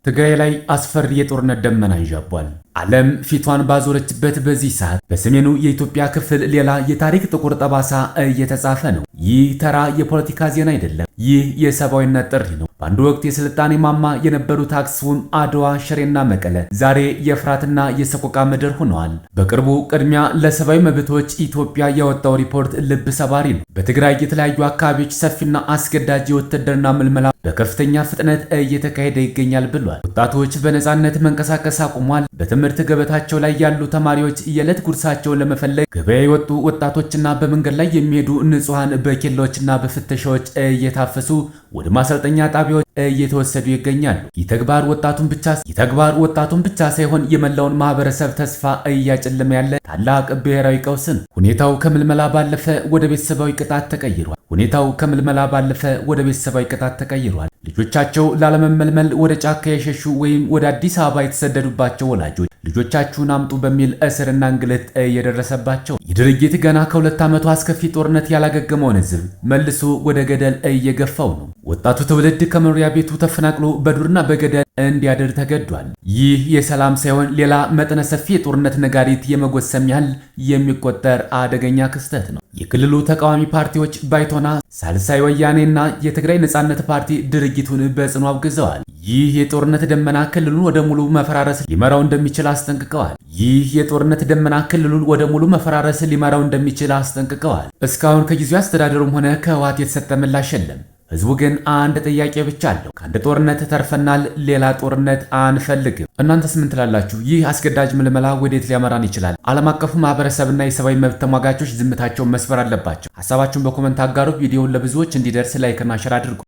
ትግራይ ላይ አስፈሪ የጦርነት ደመና ይዣቧል። ዓለም ፊቷን ባዞረችበት በዚህ ሰዓት በሰሜኑ የኢትዮጵያ ክፍል ሌላ የታሪክ ጥቁር ጠባሳ እየተጻፈ ነው። ይህ ተራ የፖለቲካ ዜና አይደለም። ይህ የሰብአዊነት ጥሪ ነው። በአንድ ወቅት የስልጣኔ ማማ የነበሩት አክሱም፣ አድዋ፣ ሽሬና መቀለ ዛሬ የፍርሃትና የሰቆቃ ምድር ሆነዋል። በቅርቡ ቅድሚያ ለሰብአዊ መብቶች ኢትዮጵያ ያወጣው ሪፖርት ልብ ሰባሪ ነው። በትግራይ የተለያዩ አካባቢዎች ሰፊና አስገዳጅ የውትድርና ምልመላ በከፍተኛ ፍጥነት እየተካሄደ ይገኛል ብሏል። ወጣቶች በነፃነት መንቀሳቀስ አቁሟል። በትምህርት ገበታቸው ላይ ያሉ ተማሪዎች የዕለት ጉርሳቸውን ለመፈለግ ገበያ የወጡ ወጣቶችና በመንገድ ላይ የሚሄዱ ንጹሐን በኬላዎችና በፍተሻዎች እየታፈሱ ወደ ማሰልጠኛ ጣቢያዎች እየተወሰዱ ይገኛሉ። ይህ ተግባር ወጣቱን ብቻ ሳይሆን የመላውን ማህበረሰብ ተስፋ እያጨለመ ያለ ታላቅ ብሔራዊ ቀውስ ነው። ሁኔታው ከምልመላ ባለፈ ወደ ቤተሰባዊ ቅጣት ተቀይሯል። ልጆቻቸው ላለመመልመል ወደ ጫካ የሸሹ ወይም ወደ አዲስ አበባ የተሰደዱባቸው ወላጆች ልጆቻችሁን አምጡ በሚል እስርና እንግልት እየደረሰባቸው፣ ይህ ድርጊት ገና ከ2 ዓመቱ አስከፊ ጦርነት ያላገገመውን ሕዝብ መልሶ ወደ ገደል እየገፋው ነው። ወጣቱ ትውልድ ከመኖሪያ ቤቱ ተፈናቅሎ በዱርና በገደል እንዲያድር ተገዷል። ይህ የሰላም ሳይሆን ሌላ መጠነ ሰፊ የጦርነት ነጋሪት የመጎሰም ያህል የሚቆጠር አደገኛ ክስተት ነው። የክልሉ ተቃዋሚ ፓርቲዎች ባይቶና፣ ሳልሳይ ወያኔና የትግራይ ነጻነት ፓርቲ ድርጊቱን በጽኑ አውግዘዋል። ይህ የጦርነት ደመና ክልሉን ወደ ሙሉ መፈራረስ ሊመራው እንደሚችል አስጠንቅቀዋል። እስካሁን ከጊዜው አስተዳደሩም ሆነ ከህወሓት የተሰጠ ምላሽ የለም። ህዝቡ ግን አንድ ጥያቄ ብቻ አለው። ከአንድ ጦርነት ተርፈናል፣ ሌላ ጦርነት አንፈልግም። እናንተስ ምን ትላላችሁ? ይህ አስገዳጅ ምልመላ ወዴት ሊያመራን ይችላል? ዓለም አቀፉ ማህበረሰብና የሰብአዊ መብት ተሟጋቾች ዝምታቸውን መስበር አለባቸው። ሀሳባችሁን በኮመንት አጋሩ። ቪዲዮውን ለብዙዎች እንዲደርስ ላይክና ሸር አድርጉ።